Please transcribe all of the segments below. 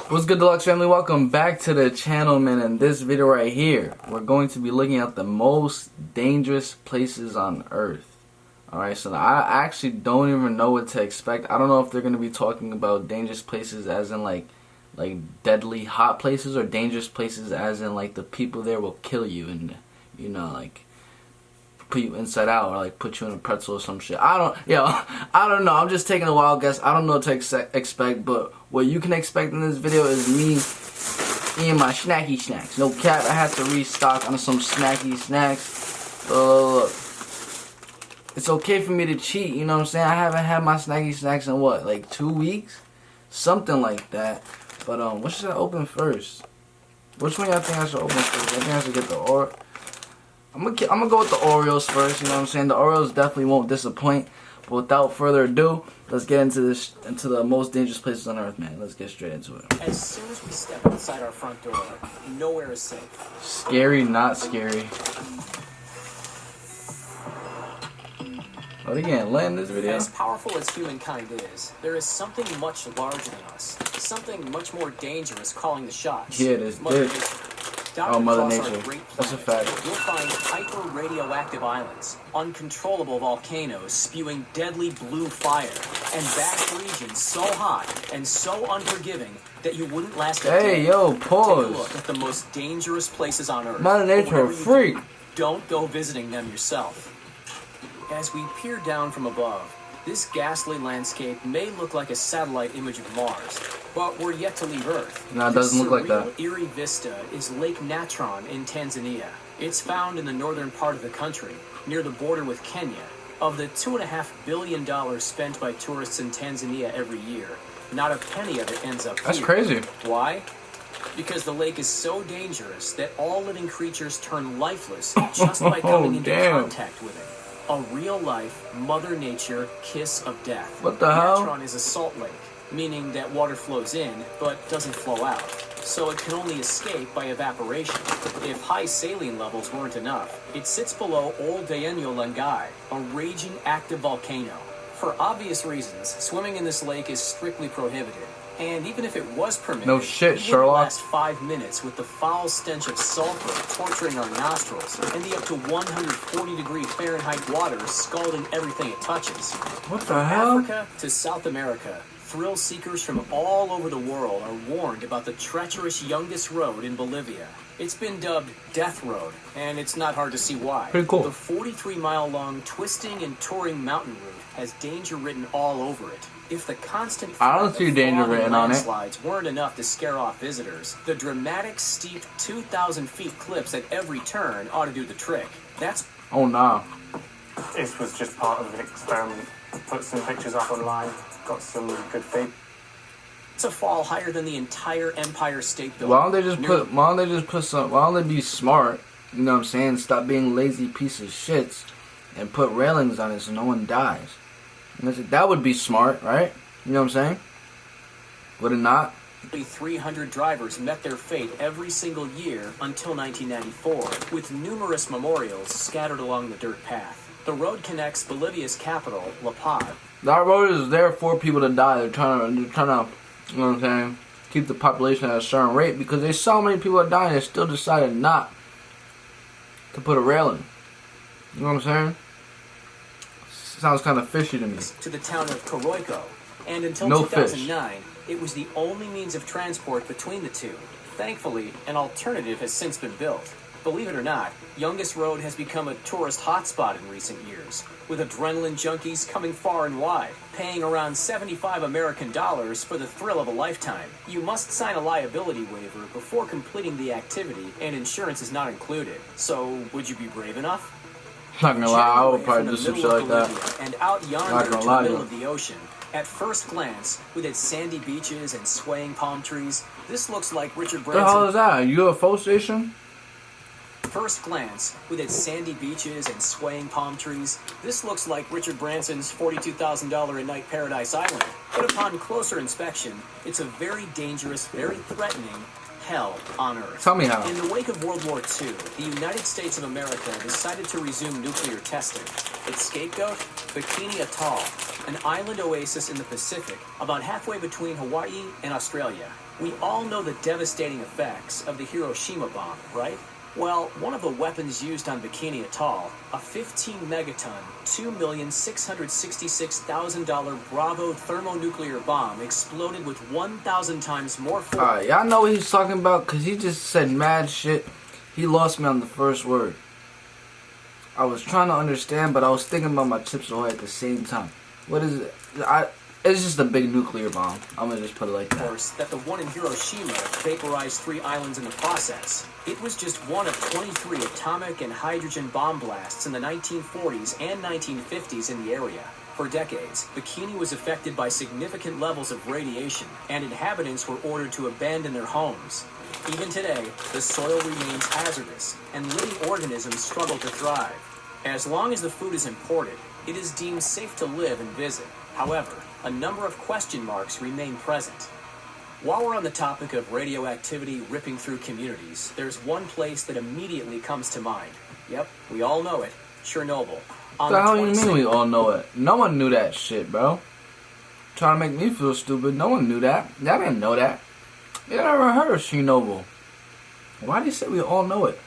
What's good, Deluxe family? Welcome back to the channel, man. In this video right here, we're going to be looking at the most dangerous places on Earth. Alright, so I actually don't even know what to expect. I don't know if they're going to be talking about dangerous places as in like deadly hot places, or dangerous places as in like the people there will kill you and, you know, like put you inside out, or like put you in a pretzel or some shit. I don't know. I'm just taking a wild guess. I don't know what to expect, but what you can expect in this video is me eating my snacky snacks. No cap, I had to restock on some snacky snacks. Look. It's okay for me to cheat, you know what I'm saying? I haven't had my snacky snacks in what, like 2 weeks? Something like that. But what should I open first? Which one y'all think I should open first? I think I should get the Oreo. I'm gonna go with the Oreos first, you know what I'm saying? The Oreos definitely won't disappoint. But without further ado, let's get into the most dangerous places on Earth, man. Let's get straight into it. As soon as we step outside our front door, nowhere is safe. Scary, not scary. But again, land this video. As powerful as humankind is, there is something much larger than us. Something much more dangerous calling the shots. Yeah, it is. Mother Nature. That's a fact. You'll find hyper-radioactive islands, uncontrollable volcanoes spewing deadly blue fire, and vast regions so hot and so unforgiving that you wouldn't last a day. Hey, yo, pause. Take a look at the most dangerous places on Earth. Mother Nature, a freak. Don't go visiting them yourself. As we peer down from above, this ghastly landscape may look like a satellite image of Mars, but we're yet to leave Earth. No, it doesn't look like that. This eerie vista is Lake Natron in Tanzania. It's found in the northern part of the country, near the border with Kenya. Of the $2.5 billion spent by tourists in Tanzania every year, not a penny of it ends up here. That's crazy. Why? Because the lake is so dangerous that all living creatures turn lifeless just by coming into contact with it. A real-life Mother Nature kiss of death. What the hell? Natron is a salt lake, meaning that water flows in, but doesn't flow out. So it can only escape by evaporation. If high saline levels weren't enough, it sits below Old Daenyo Langai, a raging active volcano. For obvious reasons, swimming in this lake is strictly prohibited. And even if it was permitted, no shit, it Sherlock. would last 5 minutes with the foul stench of sulfur torturing our nostrils, and the up to 140-degree Fahrenheit water scalding everything it touches. What the hell? Africa to South America, thrill seekers from all over the world are warned about the treacherous Youngest Road in Bolivia. It's been dubbed Death Road, and it's not hard to see why. Pretty cool. The 43-mile-long twisting and touring mountain route has danger written all over it. If the constant I don't see danger written on it. Landslides weren't enough to scare off visitors, the dramatic, steep 2,000 feet cliffs at every turn ought to do the trick. That's... Oh, nah. This was just part of an experiment. Put some pictures up online, got some good feedback. It's a fall higher than the entire Empire State Building. Why don't they be smart? You know what I'm saying? Stop being lazy piece of shits and put railings on it so no one dies. That would be smart, right? You know what I'm saying? Would it not? 300 drivers met their fate every single year until 1994, with numerous memorials scattered along the dirt path. The road connects Bolivia's capital, La Paz. That road is there for people to die. They're trying to, you know what I'm saying, keep the population at a certain rate, because there's so many people that die and they still decided not to put a railing. You know what I'm saying? Sounds kind of fishy to me. To the town of Coroico, and until no 2009, it was the only means of transport between the two. Thankfully, an alternative has since been built. Believe it or not, Youngest Road has become a tourist hotspot in recent years, with adrenaline junkies coming far and wide, paying around $75 American for the thrill of a lifetime. You must sign a liability waiver before completing the activity, and insurance is not included. So, would you be brave enough? Not gonna lie, I would probably do some shit like that. And out yonder in the middle of the ocean, at first glance, with its sandy beaches and swaying palm trees, this looks like Richard Branson. What the hell is that? A UFO station? First glance, with its sandy beaches and swaying palm trees, this looks like Richard Branson's $42,000 a night Paradise Island. But upon closer inspection, it's a very dangerous, very threatening, hell on Earth. Tell me how. In the wake of World War II, the United States of America decided to resume nuclear testing. Its scapegoat? Bikini Atoll, an island oasis in the Pacific, about halfway between Hawaii and Australia. We all know the devastating effects of the Hiroshima bomb, right? Well, one of the weapons used on Bikini Atoll, a 15-megaton, $2,666,000 Bravo thermonuclear bomb, exploded with 1,000 times more force. Alright, y'all know what he's talking about? Because he just said mad shit. He lost me on the first word. I was trying to understand, but I was thinking about my Chips Ahoy at the same time. What is it? It's just a big nuclear bomb. I'm gonna just put it like that. That the one in Hiroshima vaporized 3 islands in the process. It was just one of 23 atomic and hydrogen bomb blasts in the 1940s and 1950s in the area. For decades, Bikini was affected by significant levels of radiation, and inhabitants were ordered to abandon their homes. Even today, the soil remains hazardous, and living organisms struggle to thrive. As long as the food is imported, it is deemed safe to live and visit. However, a number of question marks remain present. While we're on the topic of radioactivity ripping through communities, there's one place that immediately comes to mind. Yep, we all know it, Chernobyl. What the hell you mean we all know it? No one knew that shit, bro. Trying to make me feel stupid. No one knew that. I didn't know that. You never heard of Chernobyl. Why do you say we all know it?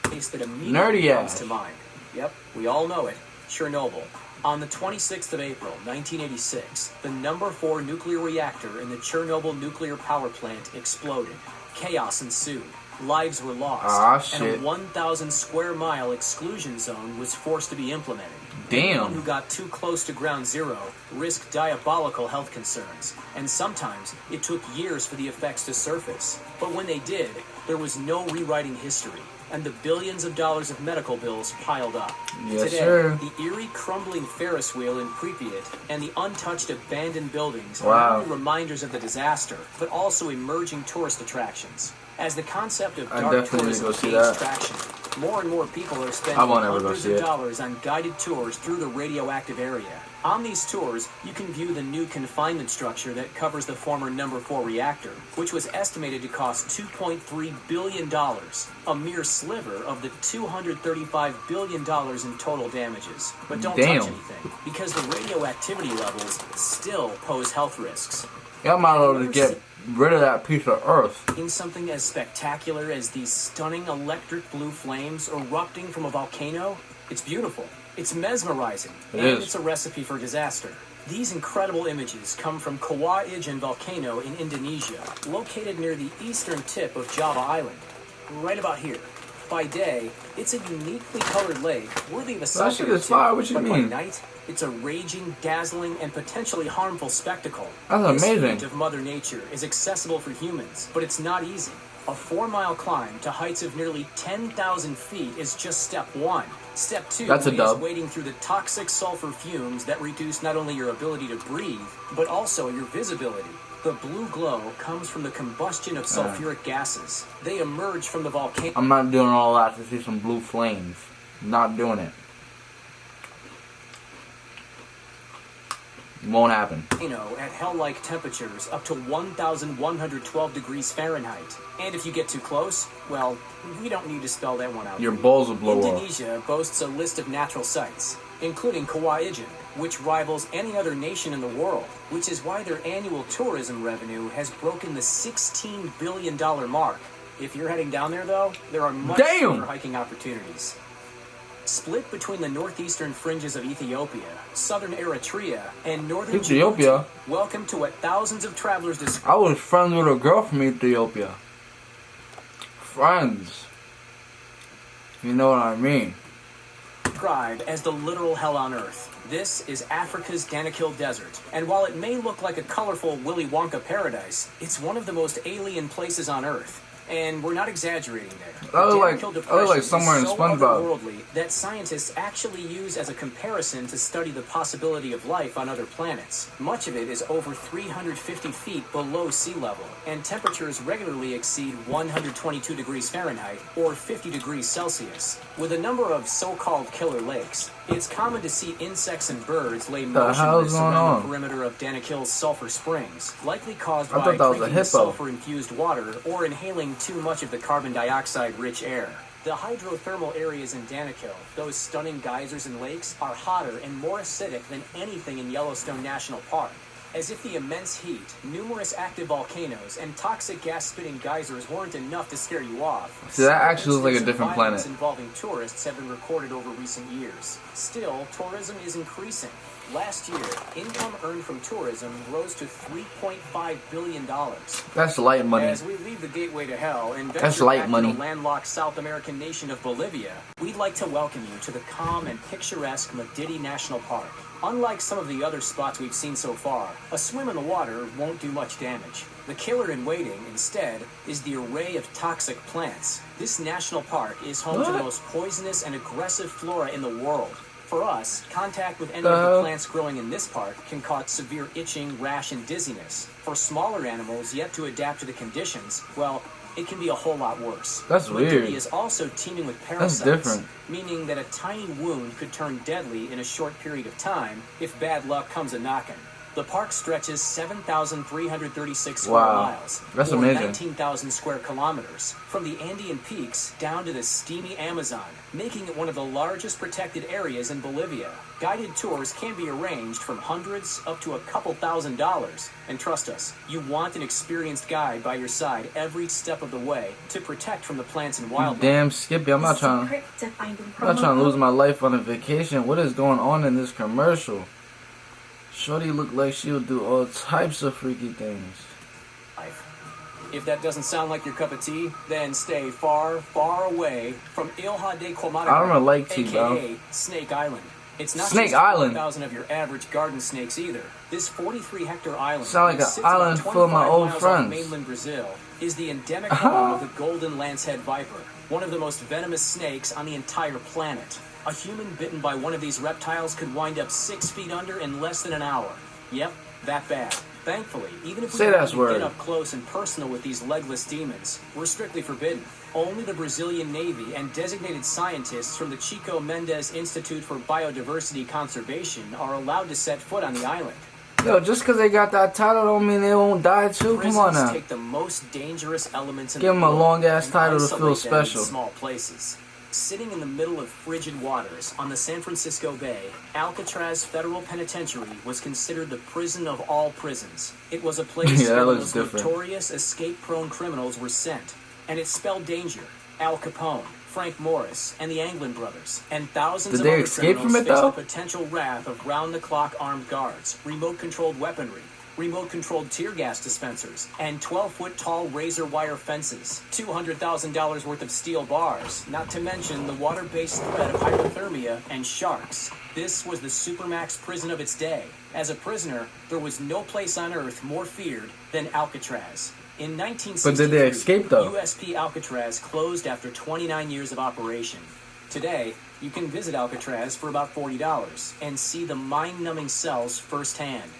Place that immediately comes to mind. Yep, we all know it, Chernobyl. On the 26th of April, 1986, the number 4 nuclear reactor in the Chernobyl nuclear power plant exploded. Chaos ensued. Lives were lost. And a 1,000 square mile exclusion zone was forced to be implemented. Anyone who got too close to ground zero risked diabolical health concerns. And sometimes it took years for the effects to surface. But when they did, there was no rewriting history. And the billions of dollars of medical bills piled up. Today, the eerie crumbling Ferris wheel in Pripyat and the untouched abandoned buildings are not only reminders of the disaster, but also emerging tourist attractions. As the concept of dark tourism gains traction, more and more people are spending hundreds of dollars on guided tours through the radioactive area. On these tours, you can view the new confinement structure that covers the former number 4 reactor, which was estimated to cost $2.3 billion, a mere sliver of the $235 billion in total damages. But don't touch anything, because the radioactivity levels still pose health risks. Y'all might as well get rid of that piece of earth. In something as spectacular as these stunning electric blue flames erupting from a volcano, it's beautiful. It's mesmerizing, it's a recipe for disaster. These incredible images come from Kawah Ijen volcano in Indonesia, located near the eastern tip of Java Island, right about here. By day, it's a uniquely colored lake, worthy of a selfie or two, but by night, it's a raging, dazzling, and potentially harmful spectacle. That's amazing. This feat of Mother Nature is accessible for humans, but it's not easy. A 4-mile climb to heights of nearly 10,000 feet is just step 1. Step 2 is wading through the toxic sulfur fumes that reduce not only your ability to breathe, but also your visibility. The blue glow comes from the combustion of sulfuric gases. They emerge from the volcano. I'm not doing all that to see some blue flames. I'm not doing it. It won't happen. At hell-like temperatures up to 1,112 degrees Fahrenheit. And if you get too close, well, we don't need to spell that one out. Your balls will blow off. Indonesia boasts a list of natural sites, including Kawah Ijen, which rivals any other nation in the world, which is why their annual tourism revenue has broken the $16 billion mark. If you're heading down there, though, there are much better hiking opportunities. Split between the northeastern fringes of Ethiopia, southern Eritrea, and northern Djibouti, welcome to what thousands of travelers describe. I was friends with a girl from Ethiopia. Friends. You know what I mean. Described as the literal hell on earth. This is Africa's Danakil Desert, and while it may look like a colorful Willy Wonka paradise, it's one of the most alien places on earth. And we're not exaggerating there. I look like somewhere in SpongeBob. Otherworldly that scientists actually use as a comparison to study the possibility of life on other planets. Much of it is over 350 feet below sea level, and temperatures regularly exceed 122 degrees Fahrenheit or 50 degrees Celsius. With a number of so-called killer lakes, It's common to see insects and birds lay The hell's motionless going around on? the perimeter of Danakil's sulfur springs, likely caused I by thought that was a drinking hippo. sulfur-infused water or inhaling too much of the carbon dioxide-rich air. The hydrothermal areas in Danakil, those stunning geysers and lakes, are hotter and more acidic than anything in Yellowstone National Park. As if the immense heat, numerous active volcanoes, and toxic gas-spitting geysers weren't enough to scare you off. See, that actually looks like a Incidents of different violence planet. involving tourists have been recorded over recent years. Still, tourism is increasing. Last year, income earned from tourism rose to $3.5 billion. That's light money. As we leave the gateway to hell and That's venture light back money. to the landlocked South American nation of Bolivia, we'd like to welcome you to the calm and picturesque Madidi National Park. Unlike some of the other spots we've seen so far, a swim in the water won't do much damage. The killer in waiting, instead, is the array of toxic plants. This national park is home to the What? most poisonous and aggressive flora in the world. For us, contact with any The of hell? the plants growing in this park can cause severe itching, rash, and dizziness. For smaller animals yet to adapt to the conditions, well, it can be a whole lot worse. That's Madidi weird. is also teeming with That's parasites, different. meaning that a tiny wound could turn deadly in a short period of time if bad luck comes a-knockin'. The park stretches 7,336 square Wow. miles, That's or amazing. 19,000 square kilometers, from the Andean peaks down to the steamy Amazon, making it one of the largest protected areas in Bolivia. Guided tours can be arranged from hundreds up to a couple $1,000s. And trust us, you want an experienced guide by your side every step of the way to protect from the plants and wildlife. Damn, Skippy, I'm not trying to lose my life on a vacation. What is going on in this commercial? Shorty look like she'll do all types of freaky things. If that doesn't sound like your cup of tea, then stay far, far away from Ilha de Quemática, I don't really like tea, aka bro. Snake Island. It's not Snake just Island? 4,000 of your average garden snakes either. This 43-hectare island, Sound like which an sits island about full of my 25 old miles off friends. mainland Brazil, is the endemic home of the golden lancehead viper, one of the most venomous snakes on the entire planet. A human bitten by one of these reptiles could wind up 6 feet under in less than an hour. Yep, that bad. Thankfully, even if we Say wanted that to word. get up close and personal with these legless demons, we're strictly forbidden. Only the Brazilian Navy and designated scientists from the Chico Mendes Institute for Biodiversity Conservation are allowed to set foot on the island. Yo, just because they got that title don't mean they won't die too. Come on Prisons now. take the most dangerous elements in Give the 'em a world long-ass and title to isolate feel them in special. small places. Sitting in the middle of frigid waters on the San Francisco Bay, Alcatraz Federal Penitentiary was considered the prison of all prisons. It was a place Yeah, that where the looks most different. notorious escape-prone criminals were sent. And it spelled danger. Al Capone, Frank Morris, and the Anglin brothers, and thousands Did of they other escape criminals from it, faced though? the potential wrath of round-the-clock armed guards, remote-controlled weaponry, remote-controlled tear gas dispensers, and 12-foot-tall razor wire fences, $200,000 worth of steel bars, not to mention the water-based threat of hypothermia and sharks. This was the Supermax prison of its day. As a prisoner, there was no place on earth more feared than Alcatraz. In 1963, But did they escape, though? USP Alcatraz closed after 29 years of operation. Today, you can visit Alcatraz for about $40 and see the mind-numbing cells firsthand.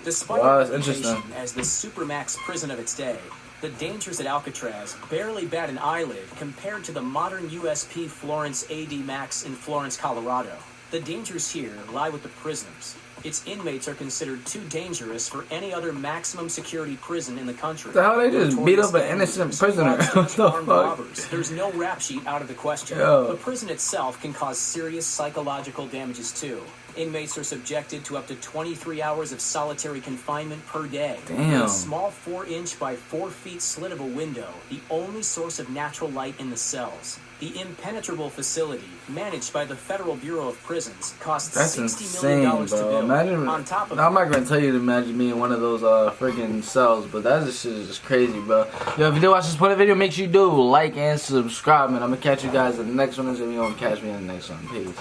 Despite Wow, its that's reputation interesting. as the supermax prison of its day, the dangers at Alcatraz barely bat an eyelid compared to the modern USP Florence AD Max in Florence, Colorado. The dangers here lie with the prisoners. Its inmates are considered too dangerous for any other maximum security prison in the country. The hell, they just beat up an Notorious innocent gangbangers, prisoner. fraudsters, What the armed fuck? robbers. There's no rap sheet out of the question. Yo. The prison itself can cause serious psychological damages too. Inmates are subjected to up to 23 hours of solitary confinement per day. Damn. With a small 4-inch by 4 feet slit of a window, the only source of natural light in the cells. The impenetrable facility, managed by the Federal Bureau of Prisons, costs That's $60 million insane, to bro. build. Imagine. On top of Now, I'm not gonna tell you to imagine me in one of those freaking cells, but that shit is just crazy, bro. Yo, if you did watch this part of the video, make sure you do like and subscribe, man. I'm gonna catch you guys in the next one, and you're gonna catch me in the next one. Peace.